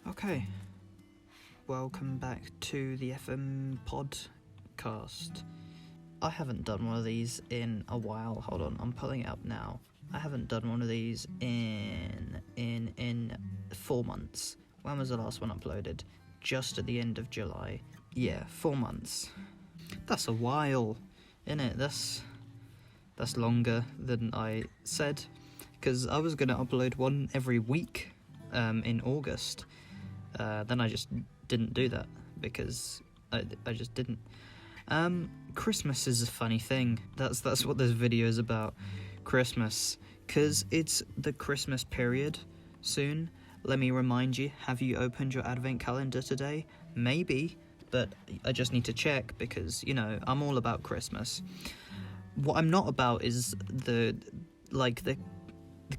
Okay, welcome back to the FMPod cast. I haven't done one of these in a while. Hold on, I'm pulling it up now. I haven't done one of these in 4 months. When was the last one uploaded? Just at the end of July. Yeah, 4 months. That's a while, innit? That's longer than I said, because I was going to upload one every week in August. Then I just didn't do that because I just didn't. Christmas is a funny thing. That's what this video is about. Christmas, because it's the Christmas period soon. Let me remind you, have you opened your advent calendar today? Maybe, but I just need to check because, you know, I'm all about Christmas. What I'm not about is the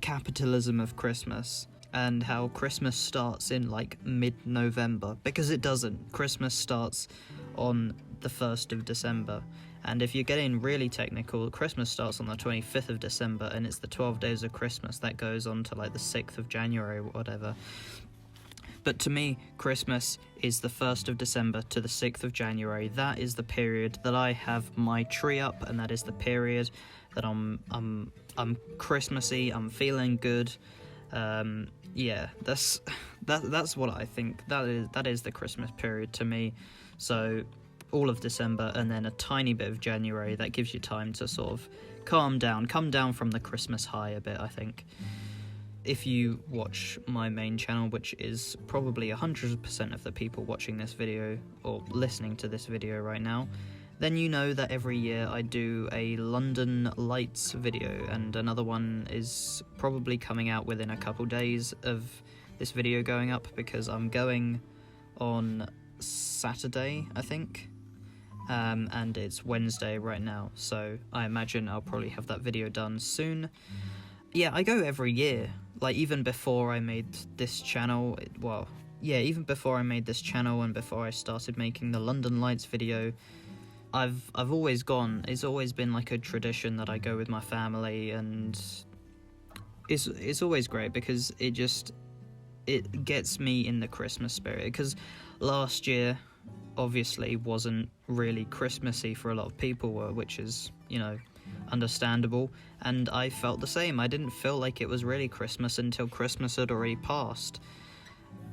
capitalism of Christmas and how Christmas starts in like mid-November, because it doesn't. Christmas starts on the 1st of December, and if you're getting really technical, Christmas starts on the 25th of December, and it's the 12 days of Christmas that goes on to like the 6th of January or whatever. But to me, Christmas is the 1st of December to the 6th of January. That is the period that I have my tree up, and that is the period that I'm Christmassy, I'm feeling good. Yeah, that's what I think. That is the Christmas period to me. So all of December and then a tiny bit of January, that gives you time to sort of come down from the Christmas high a bit, I think. If you watch my main channel, which is probably 100% of the people watching this video or listening to this video right now, then you know that every year I do a London Lights video, and another one is probably coming out within a couple days of this video going up, because I'm going on Saturday, I think, and it's Wednesday right now, so I imagine I'll probably have that video done soon. Yeah, I go every year, like even before I made this channel, even before I made this channel and before I started making the London Lights video, I've always gone. It's always been like a tradition that I go with my family, and it's always great because it gets me in the Christmas spirit. Because last year obviously wasn't really Christmassy for a lot of people, which is, you know, understandable, and I felt the same. I didn't feel like it was really Christmas until Christmas had already passed.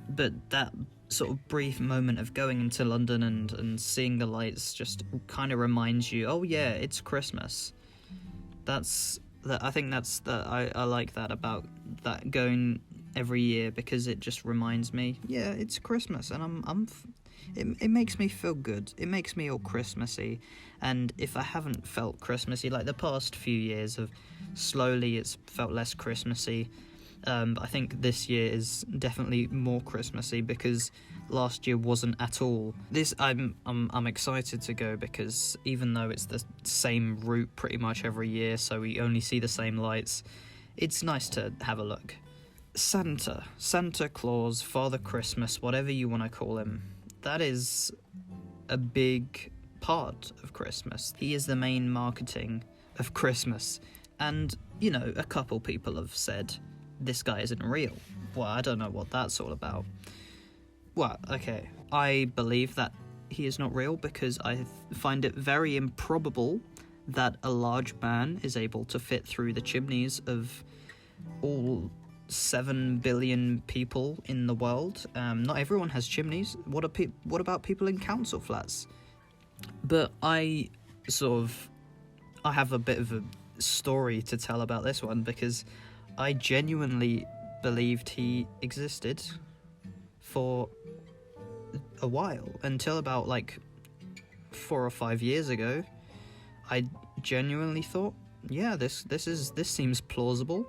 But that sort of brief moment of going into London and seeing the lights just kind of reminds you, oh yeah, it's Christmas. I think I like that about that going every year, because it just reminds me, yeah, it's Christmas, and it makes me feel good. It makes me all Christmassy. And if I haven't felt Christmassy, like the past few years of slowly, it's felt less Christmassy. I think this year is definitely more Christmassy, because last year wasn't at all. I'm excited to go, because even though it's the same route pretty much every year, so we only see the same lights, it's nice to have a look. Santa Claus, Father Christmas, whatever you want to call him, that is a big part of Christmas. He is the main marketing of Christmas. And, you know, a couple people have said, this guy isn't real. Well, I don't know what that's all about. Well, okay, I believe that he is not real, because I find it very improbable that a large man is able to fit through the chimneys of all 7 billion people in the world. Not everyone has chimneys. What about people in council flats? But I have a bit of a story to tell about this one, because I genuinely believed he existed for a while, until about like 4 or 5 years ago. I genuinely thought, yeah, this seems plausible,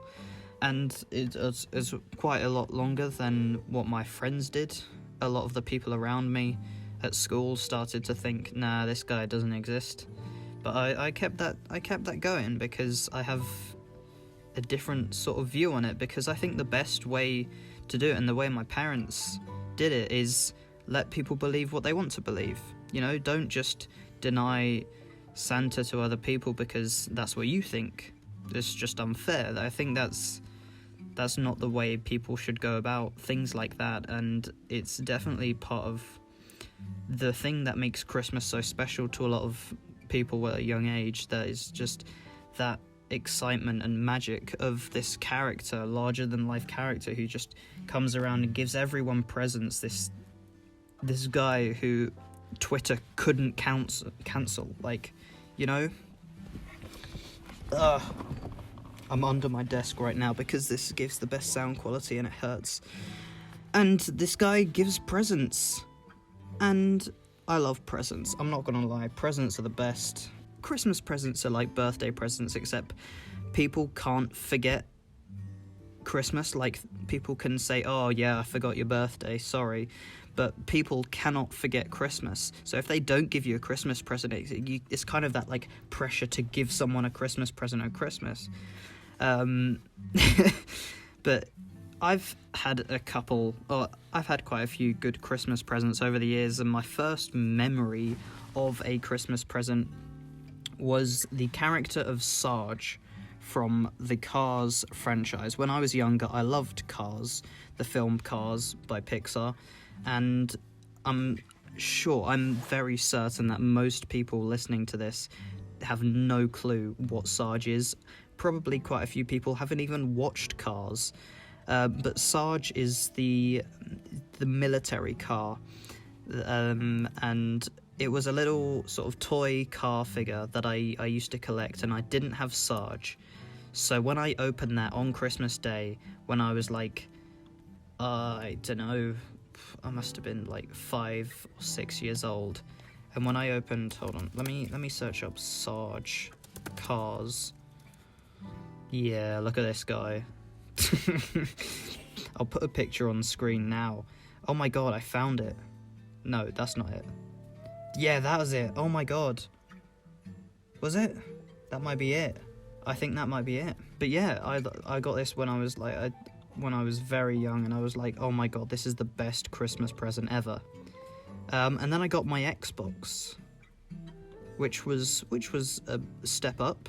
and it's quite a lot longer than what my friends did. A lot of the people around me at school started to think, nah, this guy doesn't exist. But I kept that going, because I have a different sort of view on it, because I think the best way to do it, and the way my parents did it, is let people believe what they want to believe. You know, don't just deny Santa to other people because that's what you think. It's just unfair. I think that's That's not the way people should go about things like that, and it's definitely part of the thing that makes Christmas so special to a lot of people at a young age. That is just that excitement and magic of this character, larger than life character, who just comes around and gives everyone presents. This guy who Twitter couldn't cancel, like, you know. I'm under my desk right now because this gives the best sound quality and it hurts. And this guy gives presents. And I love presents. I'm not gonna lie, presents are the best. Christmas presents are like birthday presents, except people can't forget Christmas. Like, people can say, oh yeah, I forgot your birthday, sorry. But people cannot forget Christmas. So if they don't give you a Christmas present, it's kind of that, like, pressure to give someone a Christmas present at Christmas. But I've had quite a few good Christmas presents over the years, and my first memory of a Christmas present was the character of Sarge from the Cars franchise. When I was younger, I loved Cars, the film Cars by Pixar, and I'm very certain that most people listening to this have no clue what Sarge is. Probably quite a few people haven't even watched Cars. But Sarge is the military car, and it was a little sort of toy car figure that I used to collect, and I didn't have Sarge. So when I opened that on Christmas Day, when I was like, I don't know, I must have been like 5 or 6 years old, and when I opened, hold on, let me search up Sarge Cars. Yeah, look at this guy. I'll put a picture on the screen now. Oh my god, I found it. No, that's not it. Yeah, that was it. Oh my god. Was it? That might be it. I think that might be it. But yeah, I got this when I was like when I was very young, and I was like, oh my god, this is the best Christmas present ever. And then I got my Xbox, which was a step up.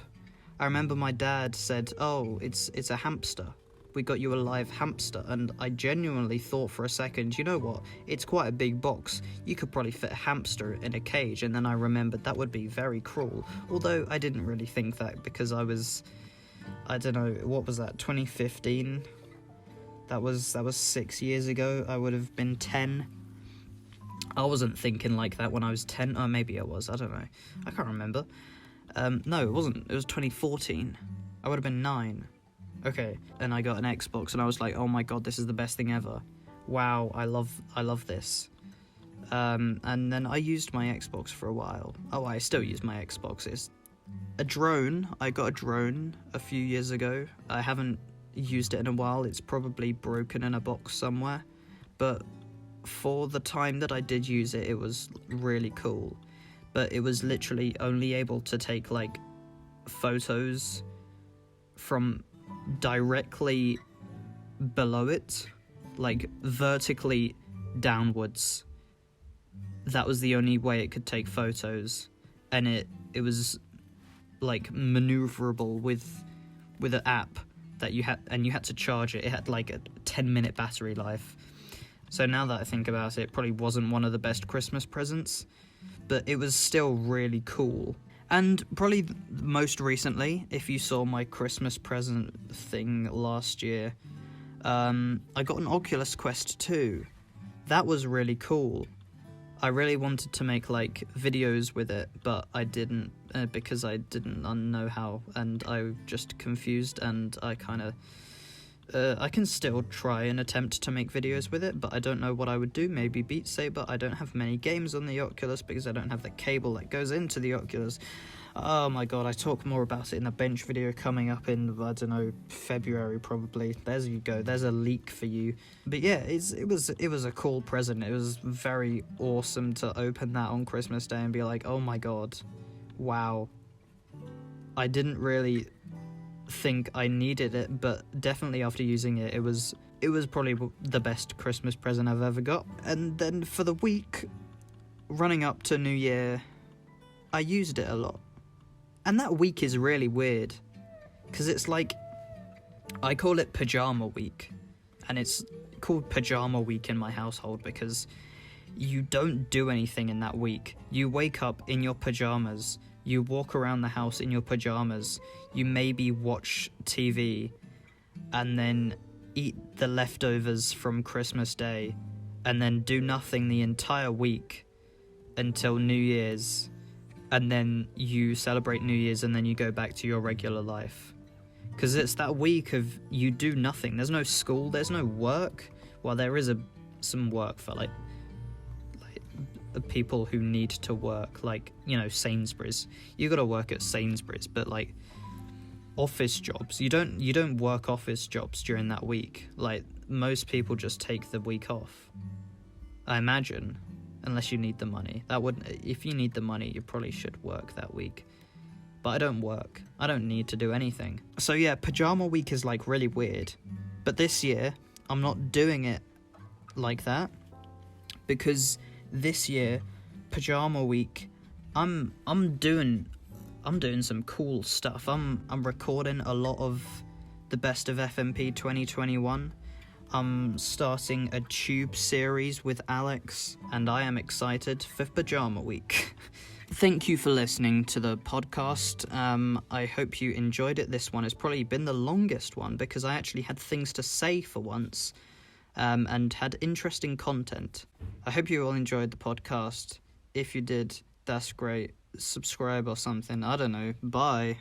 I remember my dad said, oh, it's a hamster. We got you a live hamster. And I genuinely thought for a second, you know what? It's quite a big box. You could probably fit a hamster in a cage. And then I remembered that would be very cruel. Although I didn't really think that, because I don't know, what was that, 2015? That was 6 years ago. I would have been 10. I wasn't thinking like that when I was 10. Or maybe I was, I don't know. I can't remember. No, it wasn't. It was 2014. I would have been 9. Okay, and I got an Xbox, and I was like, oh my god, this is the best thing ever. Wow, I love this. And then I used my Xbox for a while. Oh, I still use my Xbox. It's a drone. I got a drone a few years ago. I haven't used it in a while. It's probably broken in a box somewhere. But for the time that I did use it, it was really cool. But it was literally only able to take, like, photos from directly below it, like, vertically downwards. That was the only way it could take photos, and it was, like, maneuverable with an app that you had to charge it. It had, like, a 10-minute battery life. So now that I think about it, it probably wasn't one of the best Christmas presents, but it was still really cool. And probably most recently, if you saw my Christmas present thing last year, I got an Oculus Quest 2. That was really cool. I really wanted to make, like, videos with it, but I didn't, because I didn't know how, and I just confused, and I kind of... I can still try and attempt to make videos with it, but I don't know what I would do. Maybe Beat Saber. I don't have many games on the Oculus because I don't have the cable that goes into the Oculus. Oh my god, I talk more about it in a bench video coming up in, I don't know, February probably. There you go, there's a leak for you. But yeah, it was a cool present. It was very awesome to open that on Christmas Day and be like, oh my god, wow. I didn't really think I needed it, but definitely after using it, it was probably the best Christmas present I've ever got. And then for the week running up to New Year, I used it a lot. And that week is really weird, because it's like I call it Pajama Week, and it's called Pajama Week in my household because you don't do anything in that week. You wake up in your pajamas, you walk around the house in your pajamas, you maybe watch TV, and then eat the leftovers from Christmas Day, and then do nothing the entire week until New Year's, and then you celebrate New Year's, and then you go back to your regular life. Because it's that week of you do nothing. There's no school, there's no work. Well, there is some work for like the people who need to work, like, you know, Sainsbury's. You gotta work at Sainsbury's, but like office jobs, you don't work office jobs during that week. Like, most people just take the week off, I imagine, unless you need the money. If you need the money, you probably should work that week. But I don't work. I don't need to do anything. So yeah, Pajama Week is like really weird. But this year, I'm not doing it like that, because this year, Pajama Week, I'm doing some cool stuff. I'm recording a lot of the best of FMP 2021. I'm starting a tube series with Alex, and I am excited for Pajama Week. Thank you for listening to the podcast. I hope you enjoyed it. This one has probably been the longest one because I actually had things to say for once, and had interesting content. I hope you all enjoyed the podcast. If you did, that's great. Subscribe or something. I don't know. Bye.